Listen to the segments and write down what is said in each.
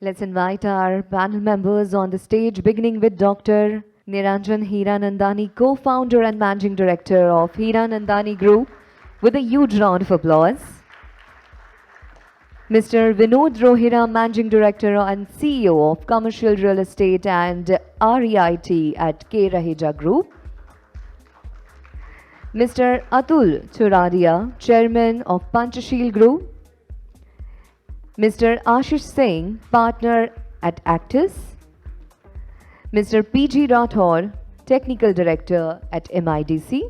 Let's invite our panel members on the stage, beginning with Dr. Niranjan Hiranandani, co-founder and managing director of Hiranandani Group, with a huge round of applause. Mr. Vinod Rohira, managing director and CEO of Commercial Real Estate and REIT at K. Raheja Group. Mr. Atul Churadia, chairman of Panchasheel Group. Mr. Ashish Singh, partner at Actis. Mr. P.G. Rathore, technical director at MIDC.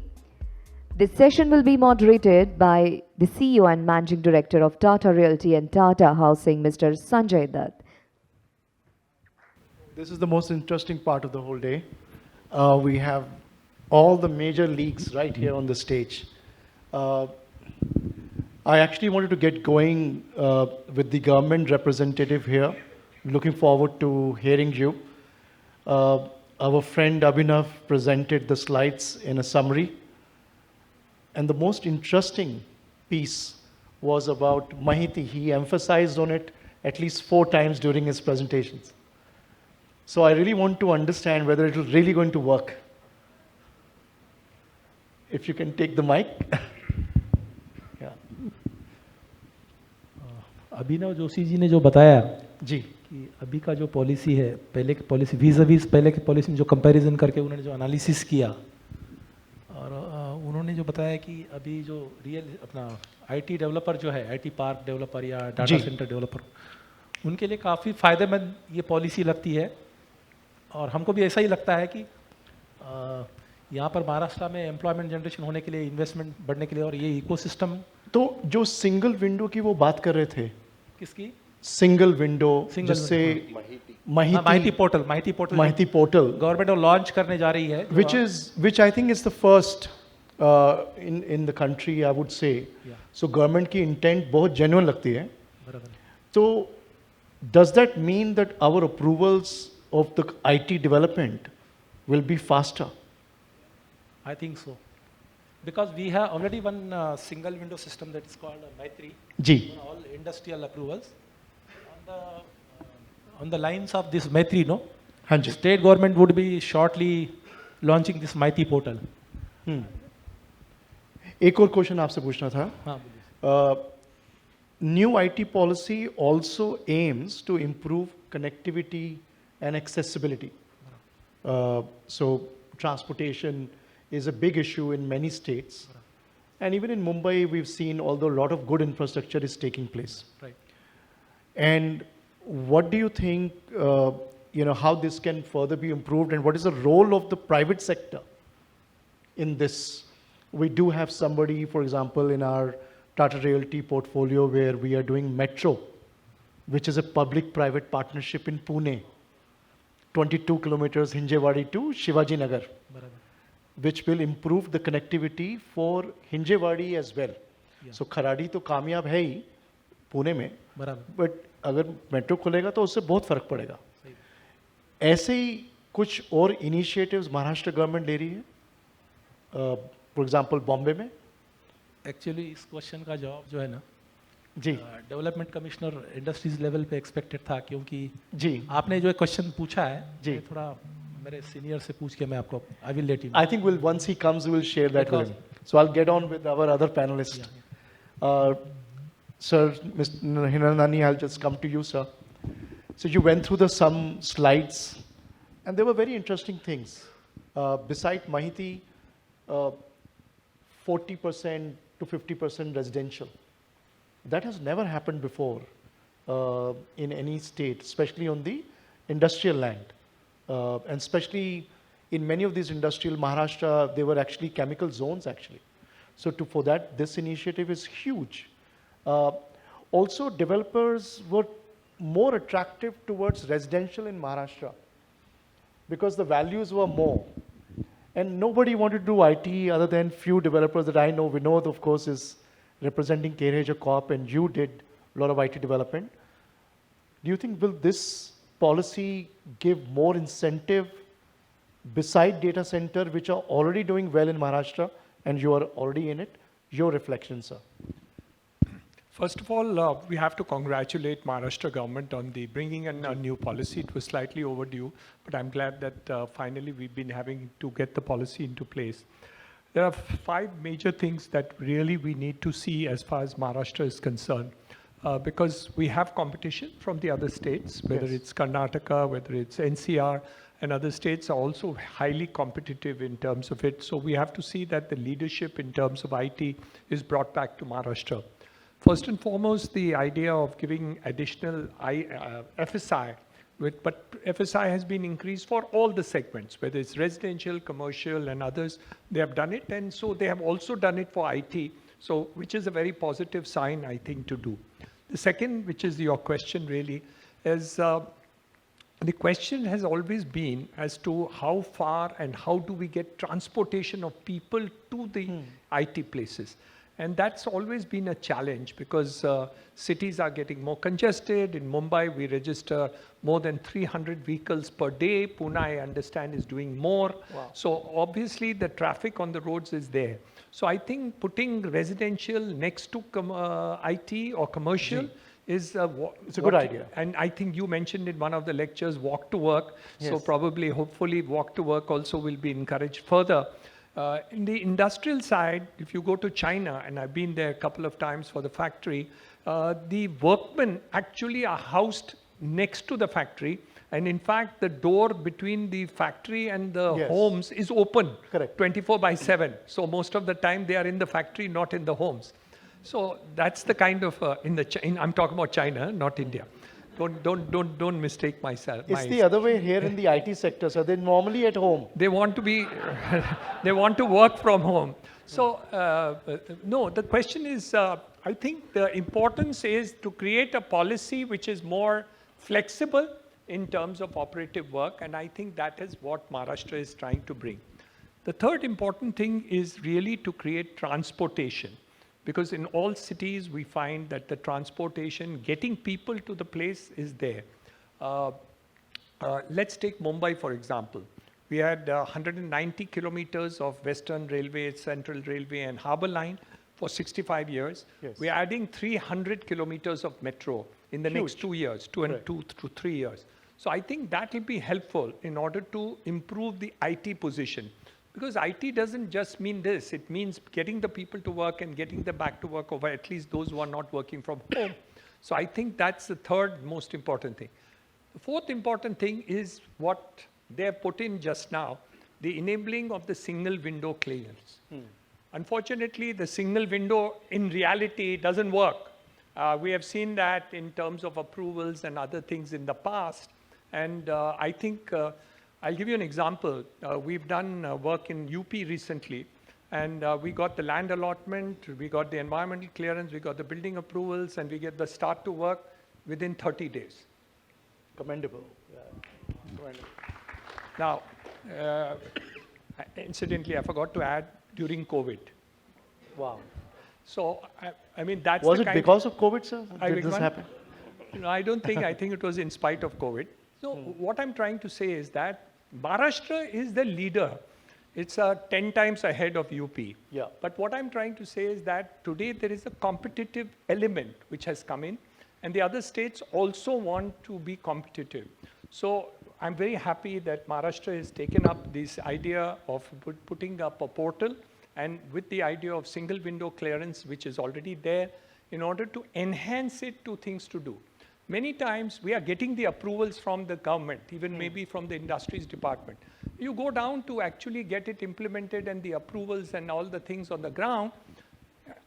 This session will be moderated by the CEO and managing director of Tata Realty and Tata Housing, Mr. Sanjay Dutt. This is the most interesting part of the whole day. We have all the major leagues right here on the stage. I actually wanted to get going with the government representative here. Looking forward to hearing you. Our friend Abhinav presented the slides in a summary. And the most interesting piece was about Mahiti. He emphasized on it at least 4 times during his presentations. So I really want to understand whether it is really going to work. If you can take the mic. Yeah. अभिनव जोशी जी ने जो बताया जी कि अभी का जो policy है, पहले की पॉलिसी वीज़ पहले की पॉलिसी में जो कंपैरिजन करके उन्होंने जो एनालिसिस किया और उन्होंने जो बताया कि अभी जो रियल अपना आईटी डेवलपर जो है, आईटी पार्क डेवलपर या डाटा सेंटर डेवलपर, उनके लिए काफ़ी फ़ायदेमंद ये पॉलिसी लगती है। और हमको भी ऐसा ही लगता है कि यहाँ पर महाराष्ट्र में एम्प्लॉयमेंट जनरेशन होने के लिए, इन्वेस्टमेंट बढ़ने के लिए और ये इकोसिस्टम। तो जो सिंगल विंडो की वो बात कर रहे थे, किसकी? सिंगल विंडो, जिससे माहिती पोर्टल गवर्नमेंट लॉन्च करने जा रही है, which I think is the first in the country, I would say. So government की intent बहुत genuine लगती है. So does that mean that our approvals of the IT development will be faster? I think so, because we have already one single window system that is called Maitri. Ji. For all industrial approvals. On the lines of this Maitri, no? हाँ जी. State government would be shortly launching this Maitri portal. एक और question आपसे पूछना था. हाँ, बोलिए. New IT policy also aims to improve connectivity and accessibility. So transportation is a big issue in many states. And even in Mumbai, we've seen, although a lot of good infrastructure is taking place. Right. And what do you think, how this can further be improved, and what is the role of the private sector in this? We do have somebody, for example, in our Tata Realty portfolio where we are doing Metro, which is a public-private partnership in Pune, 22 kilometers Hinjewadi to Shivaji Nagar, which will improve the connectivity for Hinjewadi as well. Yeah. So Kharadi तो कामयाब है ही पुणे में, but अगर metro खुलेगा तो उससे बहुत फर्क पड़ेगा. ऐसे ही कुछ और इनिशिएटिव्स महाराष्ट्र गवर्नमेंट ले रही है, फॉर एग्जांपल बॉम्बे में. एक्चुअली इस क्वेश्चन का जवाब जो है ना जी, डेवलपमेंट कमिश्नर इंडस्ट्रीज लेवल पे एक्सपेक्टेड था, क्योंकि जी आपने जो क्वेश्चन पूछा है जी, थोड़ा मेरे सीनियर से पूछ के मैं आपको I will let you. I think will once he comes we will share that with him. So I will get on with our other panelists. Sir, Mr. Hiranandani, I'll just come to you, sir. So you went through some slides, and there were very interesting things. Beside Mahiti, 40% to 50% residential. That has never happened before in any state, especially on the industrial land. And especially in many of these industrial Maharashtra, they were actually chemical zones actually. So for that, this initiative is huge. Also, developers were more attractive towards residential in Maharashtra because the values were more. And nobody wanted to do IT other than few developers that I know. Vinod, of course, is representing K. Raheja Corp, and you did a lot of IT development. Do you think will this policy give more incentive beside data center, which are already doing well in Maharashtra, and you are already in it? Your reflection, sir. First of all, we have to congratulate Maharashtra government on the bringing in a new policy. It was slightly overdue, but I'm glad that finally we've been having to get the policy into place. There are 5 major things that really we need to see as far as Maharashtra is concerned. Because we have competition from the other states, whether Yes. it's Karnataka, whether it's NCR, and other states are also highly competitive in terms of it. So we have to see that the leadership in terms of IT is brought back to Maharashtra. First and foremost, the idea of giving additional FSI, but FSI has been increased for all the segments, whether it's residential, commercial, and others. They have done it, and so they have also done it for IT, so which is a very positive sign, I think, to do. The second, which is your question really, is the question has always been as to how far and how do we get transportation of people to the IT places. And that's always been a challenge because cities are getting more congested. In Mumbai, we register more than 300 vehicles per day. Pune, I understand, is doing more. Wow. So obviously, the traffic on the roads is there. So I think putting residential next to IT or commercial is It's a good idea. And I think you mentioned in one of the lectures, walk to work. So Yes. probably, hopefully, walk to work also will be encouraged further. In the industrial side, if you go to China, and I've been there a couple of times for the factory, the workmen actually are housed next to the factory. And in fact, the door between the factory and the Yes. homes is open Correct. 24/7. So most of the time they are in the factory, not in the homes. So that's the kind of, I'm talking about China, not India. Don't mistake myself. It's the other way here in the IT sector. So they're normally at home. They want to be, they want to work from home. So, no, the question is, I think the importance is to create a policy which is more flexible in terms of operative work. And I think that is what Maharashtra is trying to bring. The third important thing is really to create transportation. Because in all cities, we find that the transportation, getting people to the place is there. Let's take Mumbai, for example. We had 190 kilometers of Western Railway, Central Railway, and Harbour Line for 65 years. Yes. We're adding 300 kilometers of metro in the next Huge. 2 years, Correct. 2 to 3 years. So I think that will be helpful in order to improve the IT position. Because IT doesn't just mean this, it means getting the people to work and getting them back to work, or at least those who are not working from home. So I think that's the third most important thing. The fourth important thing is what they have put in just now, the enabling of the single window clearance. Unfortunately, the single window in reality doesn't work. We have seen that in terms of approvals and other things in the past. And I think I'll give you an example. We've done work in UP recently, and we got the land allotment, we got the environmental clearance, we got the building approvals, and we get the start to work within 30 days. Commendable. Yeah. Commendable. Now, incidentally, I forgot to add during COVID. Wow. So, I mean, that's Was the it kind because of COVID, sir? I Did beg this pardon? happen? No, I don't think. I think it was in spite of COVID. So what I'm trying to say is that Maharashtra is the leader. It's 10 times ahead of UP. Yeah. But what I'm trying to say is that today there is a competitive element which has come in, and the other states also want to be competitive. So I'm very happy that Maharashtra has taken up this idea of putting up a portal, and with the idea of single window clearance, which is already there, in order to enhance it to things to do. Many times we are getting the approvals from the government, even maybe from the industries department. You go down to actually get it implemented and the approvals and all the things on the ground.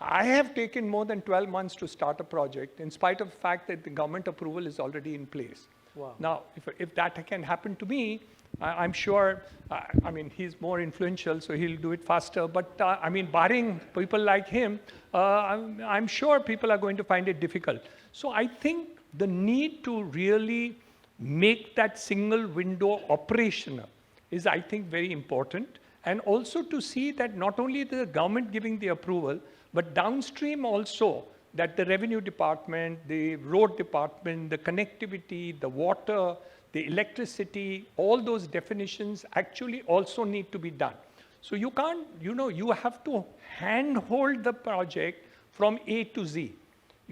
I have taken more than 12 months to start a project in spite of the fact that the government approval is already in place. Wow. Now, if that can happen to me, I'm sure, I mean, he's more influential, so he'll do it faster. But I mean, barring people like him, I'm sure people are going to find it difficult. So I think the need to really make that single window operational is, I think, very important. And also to see that not only the government giving the approval, but downstream also that the revenue department, the road department, the connectivity, the water, the electricity, all those definitions actually also need to be done. So you can't, you have to handhold the project from A to Z.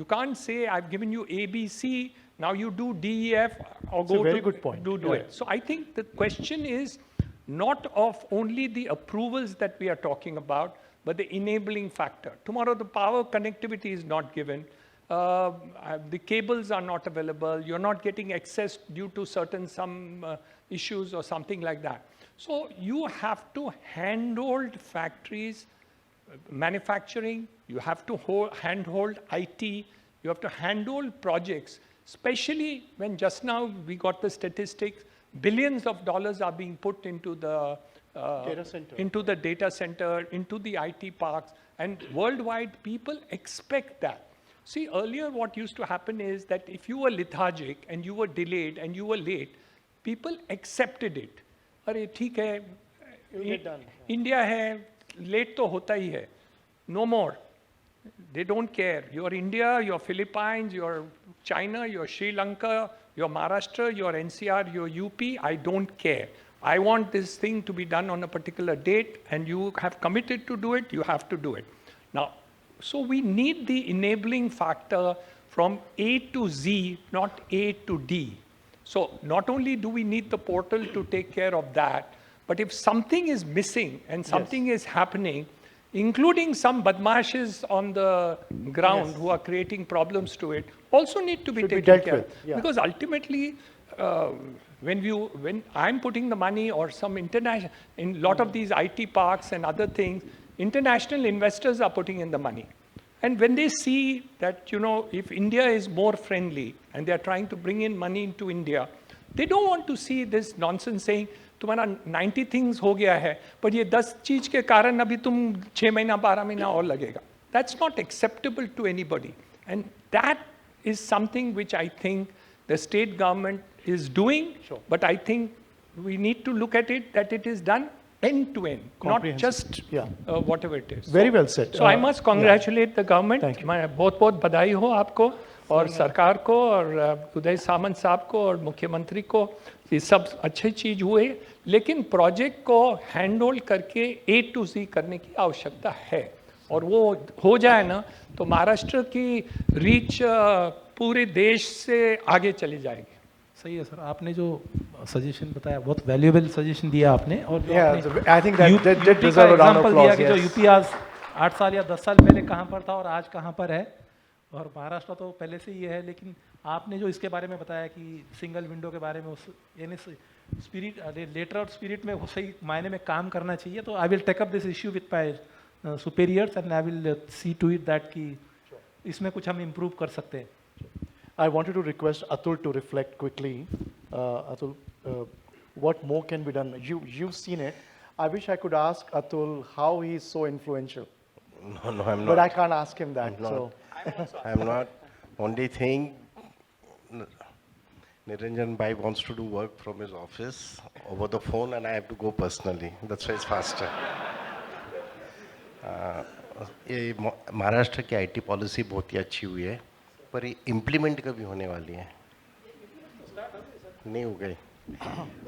You can't say, I've given you A, B, C, now you do D, E, F, or It's a go very to good point. do Yeah. it. So I think the question is not of only the approvals that we are talking about, but the enabling factor. Tomorrow the power connectivity is not given. The cables are not available. You're not getting access due to some issues or something like that. So you have to handhold factories, manufacturing, you have to handhold IT, you have to handhold projects, especially when just now we got the statistics, billions of dollars are being put into the data center, into the IT parks, and worldwide people expect that. See, earlier what used to happen is that if you were lethargic and you were delayed and you were late, people accepted it. अरे ठीक है, India है, late तो होता ही है. No more. They don't care. You're India, you're Philippines, you're China, you're Sri Lanka, you're Maharashtra, you're NCR, you're UP. I don't care. I want this thing to be done on a particular date, and you have committed to do it, you have to do it. Now, so we need the enabling factor from A to Z, not A to D. So not only do we need the portal to take care of that, but if something is missing and something is happening, including some badmashes on the ground who are creating problems to it, also need to be taken care of. Yeah. Because ultimately, when I'm putting the money or some international, in a lot of these IT parks and other things, international investors are putting in the money. And when they see that, if India is more friendly and they are trying to bring in money into India, they don't want to see this nonsense saying, तुम्हारा 90 things हो गया है, but ये 10 चीज के कारण अभी तुम 6 महीना 12 महीना और लगेगा. That's not acceptable to anybody. And that is something which I think the state government is doing, but I think we need to look at it that it is done end to end, not just whatever it is. Very well said. So I must congratulate the government. Thank you. मैं बहुत बधाई हो आपको और सरकार को और उदय सामंत साहब को और मुख्यमंत्री को. ये सब अच्छी चीज हुए, लेकिन प्रोजेक्ट को हैंडहोल्ड करके A to Z करने की आवश्यकता है. और वो हो जाए ना, तो महाराष्ट्र की रीच पूरे देश से आगे चली जाएगी. सही है सर, आपने जो सजेशन बताया बहुत वैल्यूएबल सजेशन दिया आपने. और I think that deserve a round of applause. कि जो यूपी आज 8 साल या 10 साल पहले कहाँ पर था और आज कहाँ पर है, और महाराष्ट्र तो पहले से ही है. लेकिन आपने जो इसके बारे में बताया कि सिंगल विंडो के बारे में, उस यानी स्पिरिट लेटर और स्पिरिट में सही मायने में काम करना चाहिए. तो I will take up this issue with my superiors and I will see to it that कि इसमें कुछ हम इम्प्रूव कर सकते हैं. I wanted to request Atul to reflect quickly. Atul, what more can be done? You've seen it. I wish I could ask Atul how he is so influential. No, I'm not. But I can't ask him that. I'm not. Only thing, Niranjan Bhai wants to do work from his office over the phone, and I have to go personally. That's why it's faster. ये महाराष्ट्र की IT policy बहुत ही अच्छी हुई है, पर ये implement कभी होने वाली है? नहीं हो गई,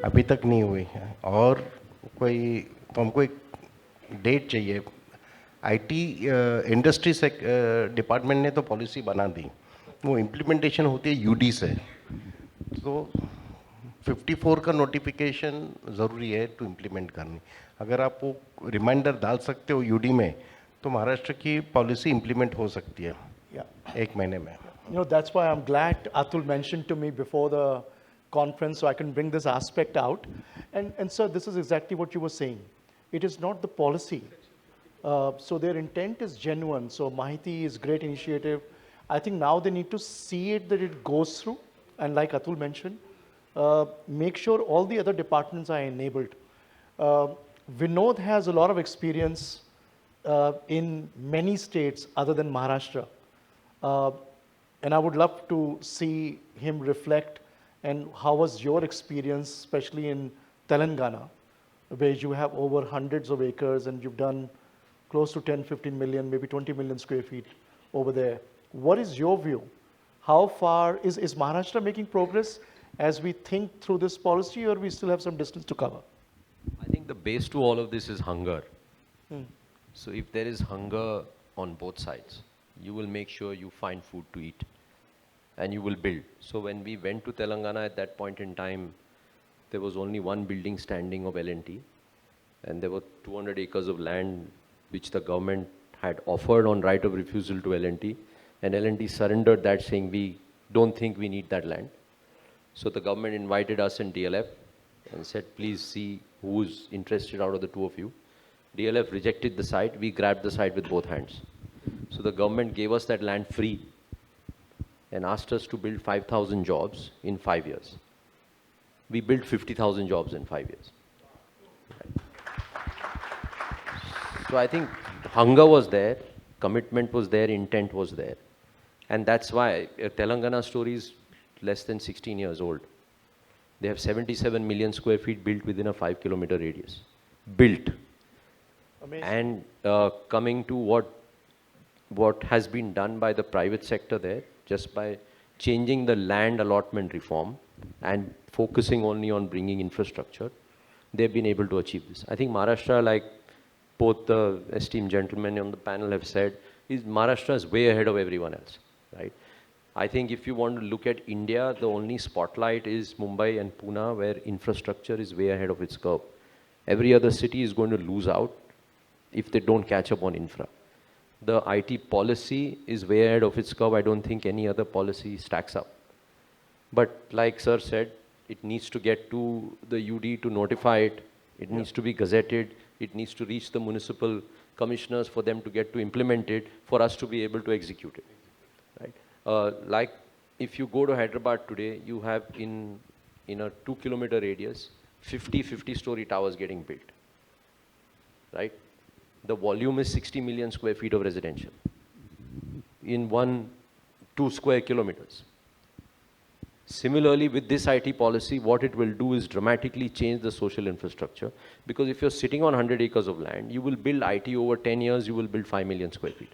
अभी तक नहीं हुई है. और तो हमको एक डेट चाहिए. IT इंडस्ट्री से डिपार्टमेंट ने तो पॉलिसी बना दी, वो इम्प्लीमेंटेशन होती है UD से. तो 54 का नोटिफिकेशन ज़रूरी है टू इम्प्लीमेंट करनी. अगर आप वो रिमाइंडर डाल सकते हो UD में, तो महाराष्ट्र की पॉलिसी इम्प्लीमेंट हो सकती है एक महीने में. That's why I'm glad Atul mentioned to me before the conference, so I can bring this aspect out. And sir, this is exactly what you were saying. It is not the policy. So their intent is genuine. So Mahiti is great initiative. I think now they need to see it that it goes through. And like Atul mentioned, make sure all the other departments are enabled. Vinod has a lot of experience in many states other than Maharashtra. And I would love to see him reflect. And how was your experience, especially in Telangana, where you have over hundreds of acres and you've done close to 10, 15 million, maybe 20 million square feet over there. What is your view? How far is Maharashtra making progress as we think through this policy, or we still have some distance to cover? I think the base to all of this is hunger. So if there is hunger on both sides, you will make sure you find food to eat and you will build. So when we went to Telangana at that point in time, there was only one building standing of L&T, and there were 200 acres of land which the government had offered on right of refusal to L&T, and L&T surrendered that, saying we don't think we need that land. So the government invited us and DLF and said, please see who's interested out of the two of you. DLF rejected the site, we grabbed the site with both hands. So the government gave us that land free and asked us to build 5,000 jobs in 5 years. We built 50,000 jobs in 5 years. Right. So I think hunger was there, commitment was there, intent was there. And that's why Telangana story is less than 16 years old. They have 77 million square feet built within a 5-kilometer radius. Built. Amazing. And coming to what has been done by the private sector there, just by changing the land allotment reform and focusing only on bringing infrastructure, they've been able to achieve this. I think Maharashtra, like both the esteemed gentlemen on the panel have said, Maharashtra is way ahead of everyone else, right? I think if you want to look at India, the only spotlight is Mumbai and Pune, where infrastructure is way ahead of its curve. Every other city is going to lose out if they don't catch up on infra. The IT policy is way ahead of its curve. I don't think any other policy stacks up. But like sir said, it needs to get to the UD to notify it. It needs to be gazetted. It needs to reach the municipal commissioners for them to get to implement it, for us to be able to execute it. Right? Like if you go to Hyderabad today, you have in a 2-kilometer radius, 50-story towers getting built. Right? The volume is 60 million square feet of residential in 2 square kilometers. Similarly, with this IT policy, what it will do is dramatically change the social infrastructure, because if you're sitting on 100 acres of land, you will build IT over 10 years, you will build 5 million square feet.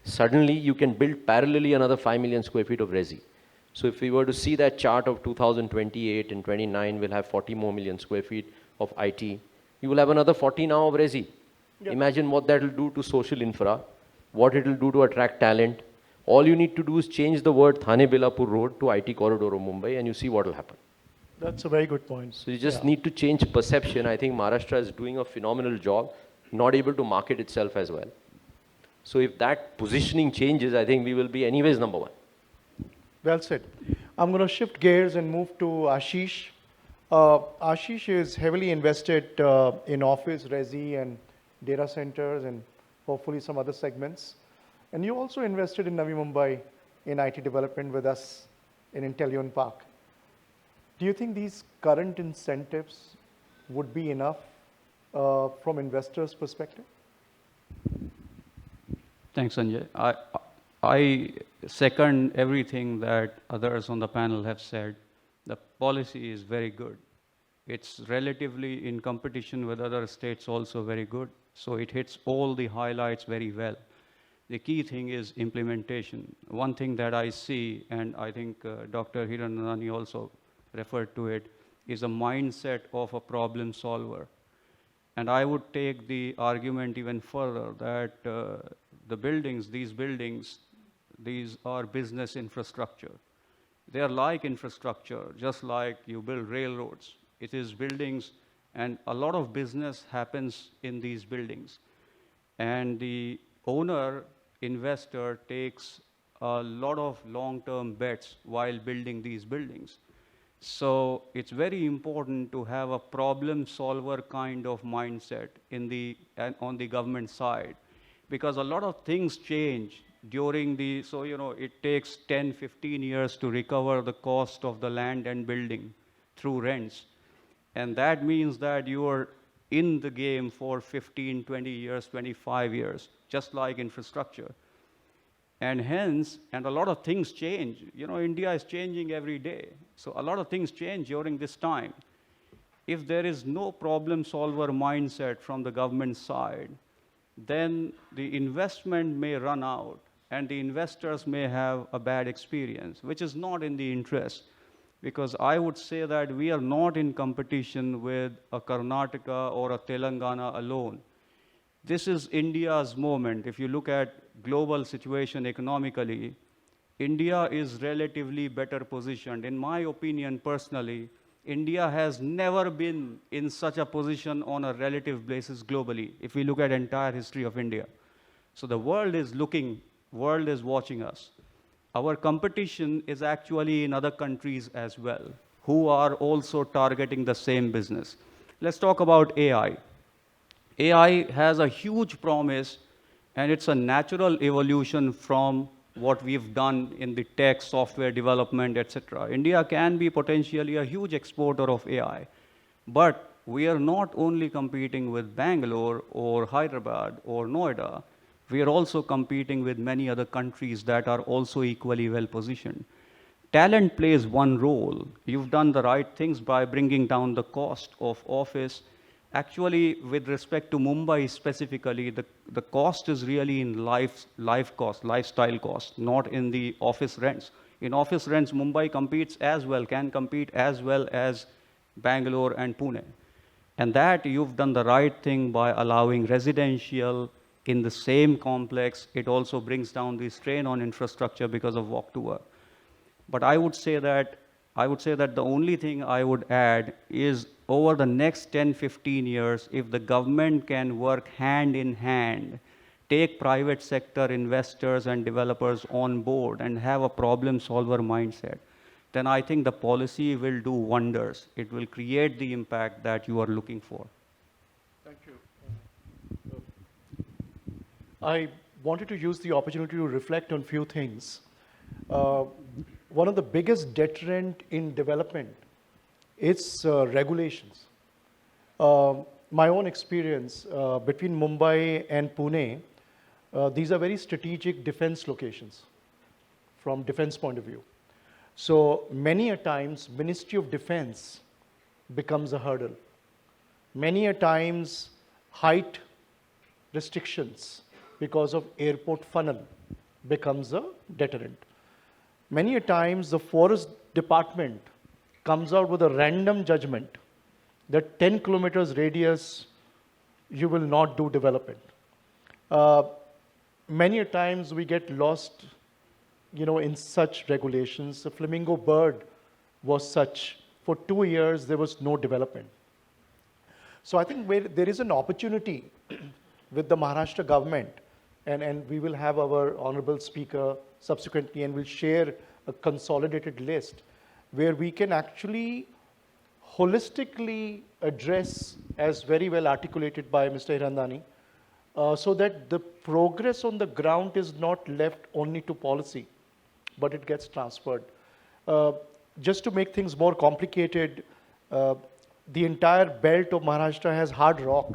Suddenly, you can build parallelly another 5 million square feet of resi. So if we were to see that chart of 2028 and 29, we'll have 40 more million square feet of IT. You will have another 40 now of resi. Yep. Imagine what that will do to social infra, what it will do to attract talent. All you need to do is change the word Thane-Belapur Road to IT corridor of Mumbai, and you see what will happen. That's a very good point. So you just need to change perception. I think Maharashtra is doing a phenomenal job, not able to market itself as well. So if that positioning changes, I think we will be anyways number one. Well said. I'm going to shift gears and move to Ashish. Ashish is heavily invested in office, resi, and data centers, and hopefully some other segments. And you also invested in Navi Mumbai in IT development with us in Intellion Park. Do you think these current incentives would be enough from investors' perspective? Thanks, Sanjay. I second everything that others on the panel have said. The policy is very good. It's relatively in competition with other states also very good. So it hits all the highlights very well. The key thing is implementation. One thing that I see, and I think Dr. Hiranandani also referred to it, is a mindset of a problem solver. And I would take the argument even further that the buildings, these are business infrastructure. They are like infrastructure, just like you build railroads. It is buildings, and a lot of business happens in these buildings. And the owner, investor takes a lot of long-term bets while building these buildings. So it's very important to have a problem solver kind of mindset on the government side, because a lot of things change during so it takes 10, 15 years to recover the cost of the land and building through rents. And that means that you are in the game for 15, 20 years, 25 years, just like infrastructure. And hence, and a lot of things change. India is changing every day. So a lot of things change during this time. If there is no problem solver mindset from the government side, then the investment may run out and the investors may have a bad experience, which is not in the interest. Because I would say that we are not in competition with a Karnataka or a Telangana alone. This is India's moment. If you look at global situation economically, India is relatively better positioned. In my opinion, personally, India has never been in such a position on a relative basis globally, if we look at entire history of India. So the world is looking, world is watching us. Our competition is actually in other countries as well, who are also targeting the same business. Let's talk about AI. AI has a huge promise, and it's a natural evolution from what we've done in the tech, software development, etc. India can be potentially a huge exporter of AI, but we are not only competing with Bangalore or Hyderabad or Noida, we are also competing with many other countries that are also equally well positioned. Talent plays one role. You've done the right things by bringing down the cost of office. Actually, with respect to Mumbai specifically, the cost is really in life cost, lifestyle cost, not in the office rents. In office rents, Mumbai competes as well, can compete as well as Bangalore and Pune. And that you've done the right thing by allowing residential in the same complex. It also brings down the strain on infrastructure because of walk to work. But I would say that the only thing I would add is over the next 10, 15 years, if the government can work hand in hand, take private sector investors and developers on board and have a problem solver mindset, then I think the policy will do wonders. It will create the impact that you are looking for. Thank you. I wanted to use the opportunity to reflect on few things. One of the biggest deterrent in development is regulations. My own experience between Mumbai and Pune, these are very strategic defense locations from defense point of view. So many a times, Ministry of Defense becomes a hurdle. Many a times, height restrictions because of airport funnel becomes a deterrent. Many a times, the forest department comes out with a random judgment that 10 kilometers radius, you will not do development. Many a times we get lost, in such regulations. The flamingo bird was such. For 2 years, there was no development. So I think where there is an opportunity with the Maharashtra government, and we will have our honorable speaker subsequently, and we'll share a consolidated list where we can actually holistically address, as very well articulated by Mr. Hirandani, so that the progress on the ground is not left only to policy, but it gets transferred. Just to make things more complicated, the entire belt of Maharashtra has hard rock.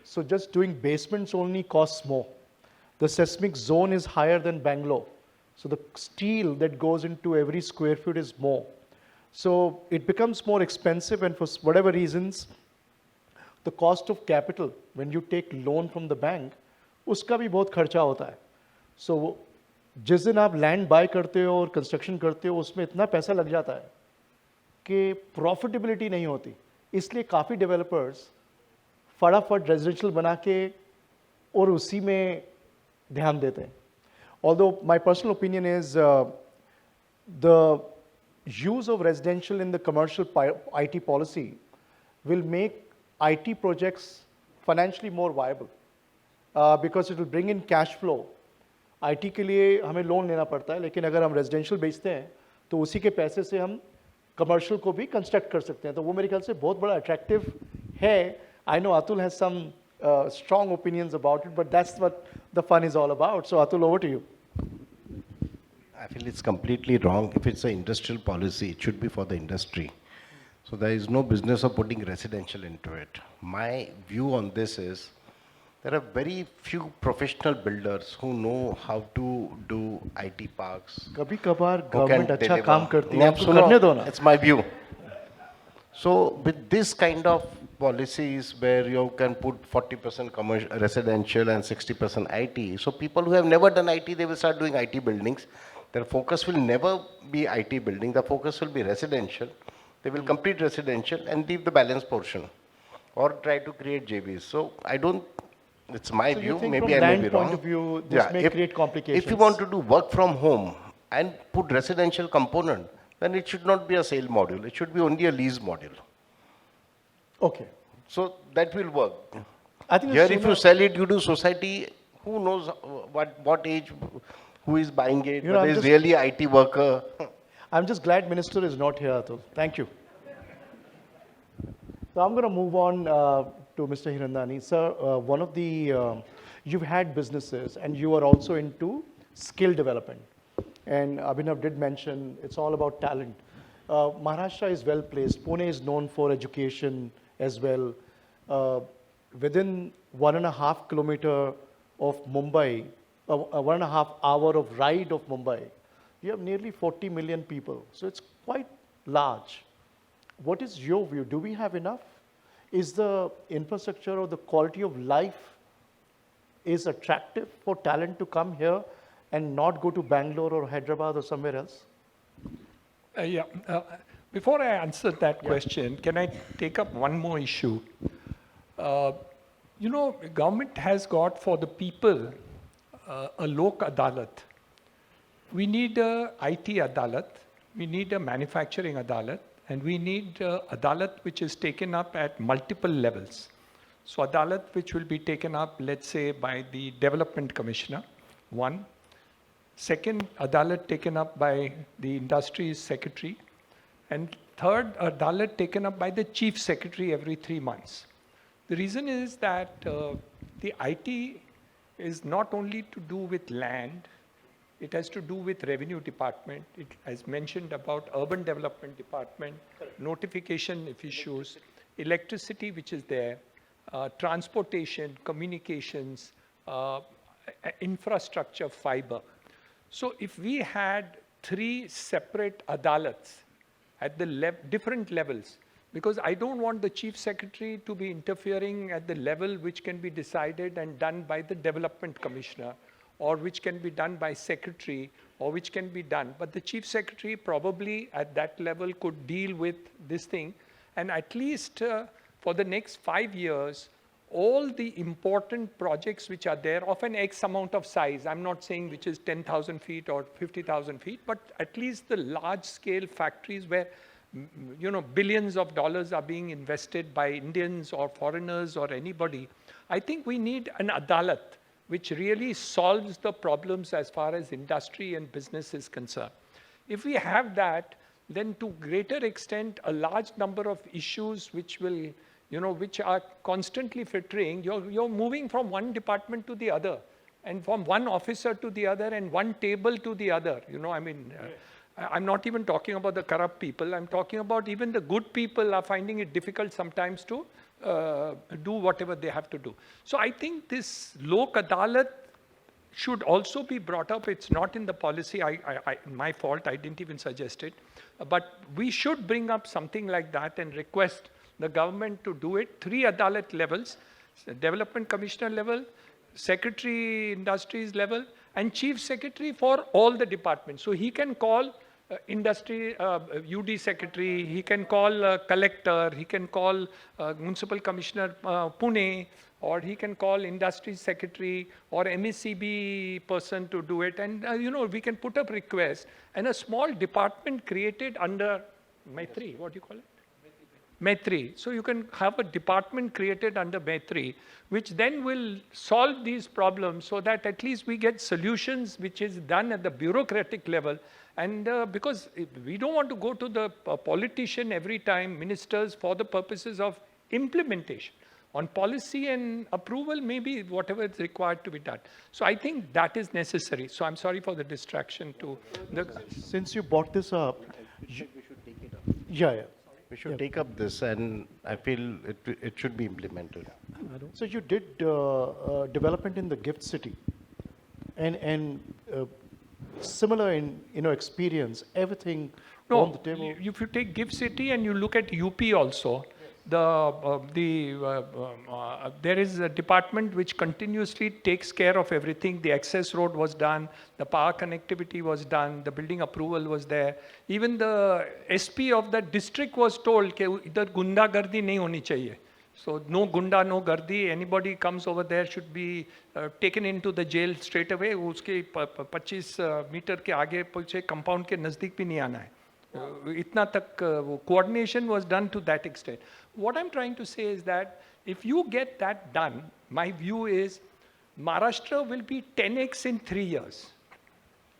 So just doing basements only costs more. The seismic zone is higher than Bangalore. So the steel that goes into every square foot is more. So it becomes more expensive, and for whatever reasons, the cost of capital, when you take loan from the bank, उसका भी बहुत खर्चा होता है. So जिस दिन आप land bye करते हो और कंस्ट्रक्शन करते हो, उसमें इतना पैसा लग जाता है कि प्रॉफिटेबिलिटी नहीं होती. इसलिए काफ़ी डेवलपर्स फटाफट रेजिडेंशियल बना के और उसी में ध्यान देते हैं. Although my personal opinion is the use of residential in the commercial IT policy will make IT projects financially more viable because it will bring in cash flow. IT के लिए हमें लोन लेना पड़ता है, लेकिन अगर हम रेजिडेंशियल बेचते हैं तो उसी के पैसे से हम कमर्शियल को भी कंस्ट्रक्ट कर सकते हैं. तो वो मेरे ख्याल से बहुत बड़ा अट्रैक्टिव है. I know Atul has some strong opinions about it, but that's what the fun is all about. So Atul, over to you. I feel it's completely wrong. If it's an industrial policy, it should be for the industry. So there is no business of putting residential into it. My view on this is there are very few professional builders who know how to do IT parks. कभी कभार who can government अच्छा deliver. काम करती है, नहीं, आपको सुनो, करने दो ना. It's my view. So with this kind of policies where you can put 40% commercial, residential and 60% IT, so people who have never done IT, they will start doing IT buildings. Their focus will never be IT building. The focus will be residential. They will complete residential and leave the balance portion or try to create JVs. So I don't It's my So you view, think maybe from I may land be point wrong. of view, this may create complications? If you want to do work from home and put residential component, then it should not be a sale module. It should be only a lease module. Okay. So that will work. I think Here, the if you sooner- sell it, you do society, who knows what age, who is buying it, You know, whether I'm it's just- really IT worker. I'm just glad Minister is not here, Atul. Thank you. So I'm going to move on to Mr. Hirandani. Sir, one of the, you've had businesses and you are also into skill development. And Abhinav did mention it's all about talent. Maharashtra is well placed. Pune is known for education as well. Within 1.5 kilometer of Mumbai, 1.5 hour of ride of Mumbai, you have nearly 40 million people. So it's quite large. What is your view? Do we have enough? Is the infrastructure or the quality of life is attractive for talent to come here and not go to Bangalore or Hyderabad or somewhere else? Before I answer that question, can I take up one more issue? Government has got for the people a Lok Adalat. We need a IT Adalat, we need a manufacturing Adalat, and we need Adalat which is taken up at multiple levels. So Adalat which will be taken up, let's say, by the Development Commissioner, one. Second, Adalat taken up by the Industries Secretary. And third, Adalat taken up by the Chief Secretary every 3 months. The reason is that the IT is not only to do with land, it has to do with revenue department. It has mentioned about urban development department, notification issues, electricity which is there, transportation, communications, infrastructure, fiber. So if we had 3 separate adalats at the different levels, because I don't want the chief secretary to be interfering at the level which can be decided and done by the development commissioner, or which can be done by secretary, or which can be done. But the chief secretary probably at that level could deal with this thing. And at least for the next 5 years, all the important projects which are there of an X amount of size, I'm not saying which is 10,000 feet or 50,000 feet, but at least the large scale factories where billions of dollars are being invested by Indians or foreigners or anybody. I think we need an Adalat which really solves the problems as far as industry and business is concerned. If we have that, then to greater extent, a large number of issues which will, which are constantly filtering, you're moving from one department to the other, and from one officer to the other, and one table to the other. I'm not even talking about the corrupt people. I'm talking about even the good people are finding it difficult sometimes to do whatever they have to do. So I think this Lok Adalat should also be brought up. It's not in the policy. My fault. I didn't even suggest it. But we should bring up something like that and request the government to do it. 3 Adalat levels, Development Commissioner level, Secretary Industries level, and Chief Secretary for all the departments. So he can call industry UD secretary, he can call collector, he can call municipal commissioner Pune, or he can call industry secretary or MSCB person to do it. And we can put up requests, and a small department created under Maitri, what do you call it? Maitri. So you can have a department created under Maitri, which then will solve these problems so that at least we get solutions which is done at the bureaucratic level. And because we don't want to go to the politician every time, ministers, for the purposes of implementation. On policy and approval, maybe whatever is required to be done. So I think that is necessary. So I'm sorry for the distraction to the... Since you brought this up, We should take it up. yeah. We should take up this, and I feel it should be implemented. So you did development in the gift city, and similar in experience, everything on the table. If you take Gift City and you look at UP also, there is a department which continuously takes care of everything. The access road was done, the power connectivity was done, the building approval was there. Even the SP of the district was told that idhar gundagardi nahi honi chahiye. So no gunda, no gardi. Anybody comes over there should be taken into the jail straight away. उसके 25 metre के आगे पीछे compound के नज़दीक भी नहीं आना है. इतना तक वो coordination was done to that extent. What I'm trying to say is that if you get that done, my view is Maharashtra will be 10x in 3 years.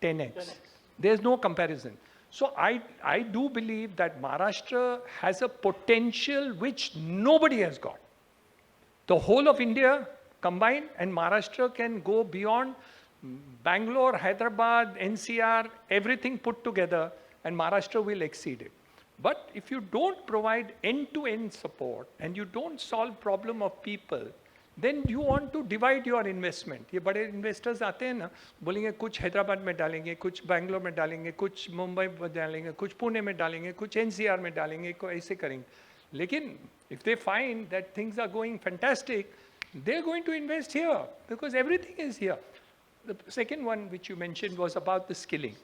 10x. There's no comparison. So I do believe that Maharashtra has a potential which nobody has got. The whole of India combined and Maharashtra can go beyond Bangalore, Hyderabad, NCR, everything put together, and Maharashtra will exceed it. But if you don't provide end-to-end support and you don't solve problem of people, then you want to divide your investment. ये बड़े investors आते हैं ना, बोलेंगे कुछ हैदराबाद में डालेंगे, कुछ बैंगलोर में डालेंगे, कुछ मुंबई में डालेंगे, कुछ पुणे में डालेंगे, कुछ NCR में डालेंगे, को ऐसे करेंगे. लेकिन if they find that things are going fantastic, they're going to invest here because everything is here. The second one which you mentioned was about the skilling.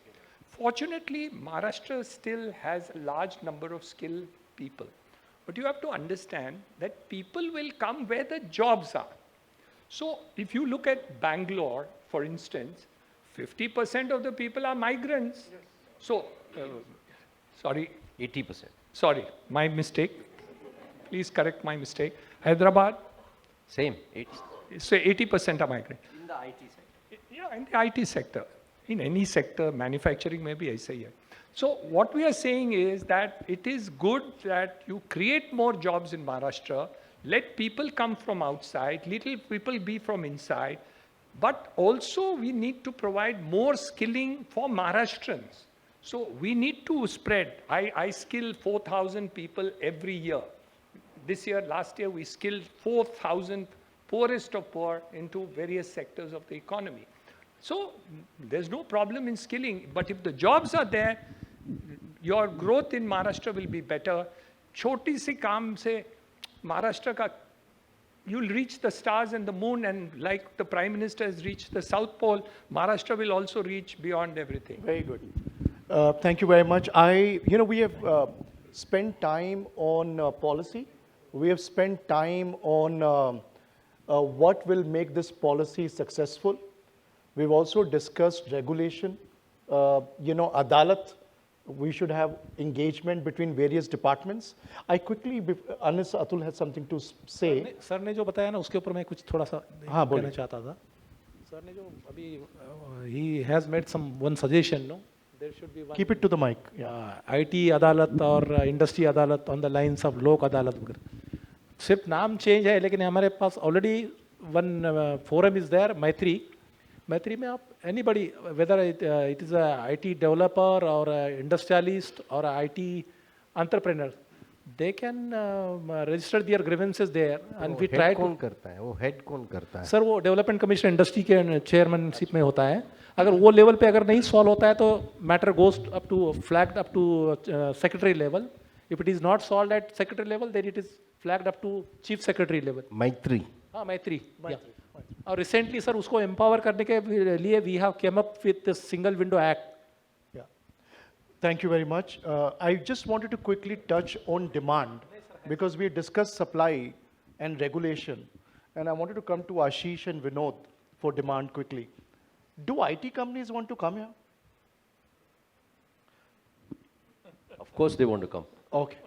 Fortunately, Maharashtra still has a large number of skilled people. But you have to understand that people will come where the jobs are. So if you look at Bangalore, for instance, 50% of the people are migrants. Yes. So, sorry. 80%. Sorry, my mistake. Please correct my mistake. Hyderabad. Same. So 80% are migrants. In the IT sector. Yeah, in the IT sector. In any sector, manufacturing may be aisa hi hai. So what we are saying is that it is good that you create more jobs in Maharashtra, let people come from outside, little people be from inside, but also we need to provide more skilling for Maharashtrians. So we need to spread. I skill 4,000 people every year. This year, last year, we skilled 4,000 poorest of poor into various sectors of the economy. So there's no problem in skilling, but if the jobs are there, your growth in Maharashtra will be better. Choti si kaam se Maharashtra ka, you'll reach the stars and the moon, and like the Prime Minister has reached the South Pole, Maharashtra will also reach beyond everything. Very good. Thank you very much. We have spent time on policy. We have spent time on what will make this policy successful. We've also discussed regulation, Adalat. We should have engagement between various departments. I quickly, unless Atul has something to say. Sir ने जो बताया ना उसके ऊपर मैं कुछ थोड़ा सा कहना चाहता था. सर ने जो अभी he has made one suggestion, no? There should be one. Keep it to the mic. Yeah. IT अदालत और इंडस्ट्री अदालत on the lines of लोक अदालत वगैरह. सिर्फ नाम चेंज है लेकिन हमारे पास already one forum is there, मैत्री में आप anybody, whether it is a IT developer or a industrialist or a IT entrepreneur, they can register their grievances there and we try to. कौन करता है? वो head कौन करता है? सर वो डेवलपमेंट कमिश्नर इंडस्ट्री के चेयरमैनशिप में होता है. अगर वो लेवल पे अगर नहीं सॉल्व होता है तो matter goes up to flagged up to secretary level. If it is not solved at secretary level then it is flagged up to chief secretary level. Maitri. हाँ मैत्री. और रिसेंटली सर उसको एम्पावर करने के लिए we have came up with single window act. Thank you very much. I just wanted to quickly touch on demand because we discussed supply and regulation. And I wanted to come to Ashish and Vinod for demand quickly. Do IT companies want to come here? Of course they want to come. Okay.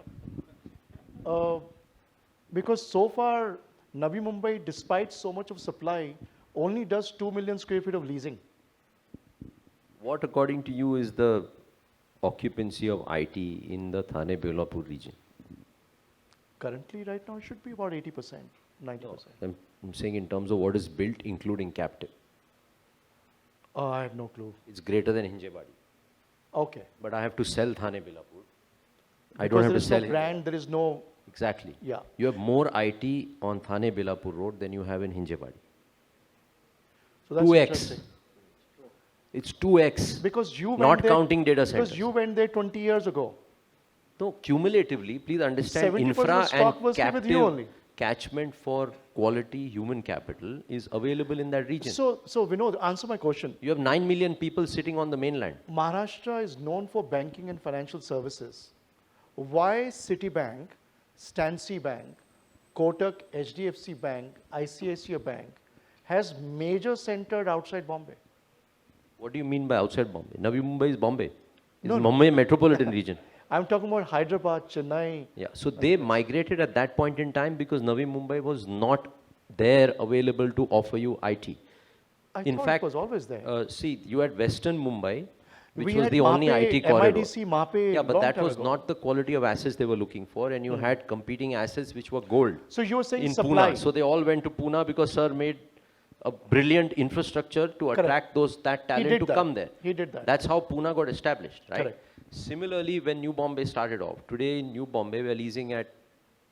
Because so far, Navi Mumbai, despite so much of supply, only does 2 million square feet of leasing. What, according to you, is the occupancy of IT in the Thane-Belapur region? Currently, right now, it should be about 80%, 90%. I'm saying in terms of what is built, including captive. I have no clue. It's greater than Hinjewadi. Okay. But I have to sell Thane-Belapur. I Because don't have there to is sell no brand, there is no. Exactly. Yeah. You have more IT on Thane-Belapur road than you have in Hinjewadi. So that's 2x. interesting. It's 2x. Because you went not there, counting data centers. Because you went there 20 years ago. No, cumulatively, please understand, 70% infra stock was and with you only. catchment for quality human capital is available in that region. So Vinod, answer my question. You have 9 million people sitting on the mainland. Maharashtra is known for banking and financial services. Why Citibank, Stancy Bank, Kotak, HDFC Bank, ICICI Bank has major centered outside Bombay. What do you mean by outside Bombay? Navi Mumbai is Bombay. It's No, no. Mumbai metropolitan region. I'm talking about Hyderabad, Chennai. Yeah, so they migrated at that point in time because Navi Mumbai was not there available to offer you IT. I In thought fact, it was always there. see, you had Western Mumbai, which We was had the only MAPE, IT corridor. MIDC, MAPE Yeah, but long that time was ago. not the quality of assets they were looking for, and you had competing assets which were gold So you were saying in supply. Pune. So they all went to Pune because Sir made a brilliant infrastructure to attract that talent did to that. come there. He did that. That's how Pune got established, right? Correct. Similarly, when New Bombay started off, today in New Bombay we're leasing at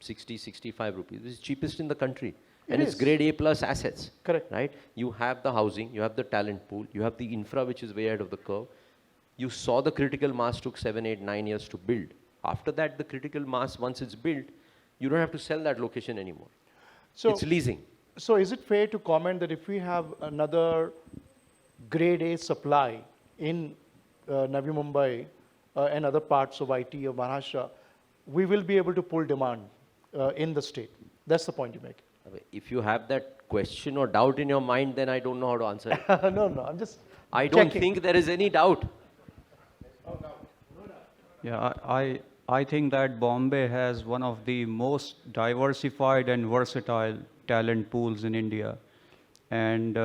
60, 65 rupees. This is cheapest in the country. And it's is. grade A plus assets. Correct. Right? You have the housing, you have the talent pool, you have the infra which is way ahead of the curve. You saw the critical mass took 7, 8, 9 years to build. After that, the critical mass, once it's built, you don't have to sell that location anymore. So, It's leasing. so is it fair to comment that if we have another grade A supply in Navi Mumbai and other parts of IT of Maharashtra, we will be able to pull demand in the state? That's the point you make. If you have that question or doubt in your mind, then I don't know how to answer it. No, no, I'm just I don't checking. think there is any doubt. Yeah, I think that Bombay has one of the most diversified and versatile talent pools in India. And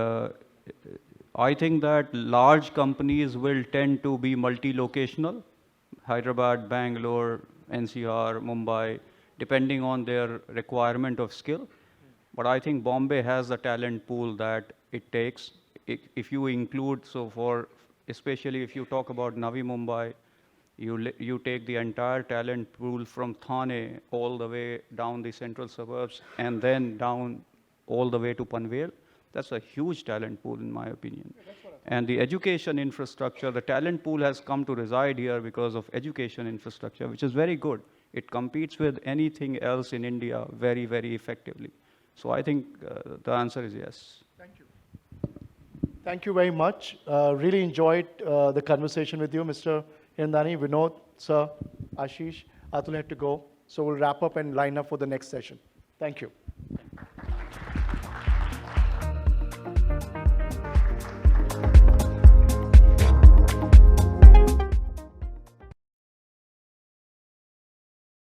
I think that large companies will tend to be multi-locational, Hyderabad, Bangalore, NCR, Mumbai, depending on their requirement of skill. But I think Bombay has the talent pool that it takes. If you include, so for, especially if you talk about Navi Mumbai, you take the entire talent pool from Thane all the way down the central suburbs and then down all the way to Panvel. That's a huge talent pool in my opinion. And the education infrastructure, the talent pool has come to reside here because of education infrastructure, which is very good. It competes with anything else in India very, very effectively. So I think the answer is yes. Thank you. Thank you very much. Really enjoyed the conversation with you, Mr. Hirandani, Vinod, sir, Ashish. Atul had to go. So we'll wrap up and line up for the next session. Thank you.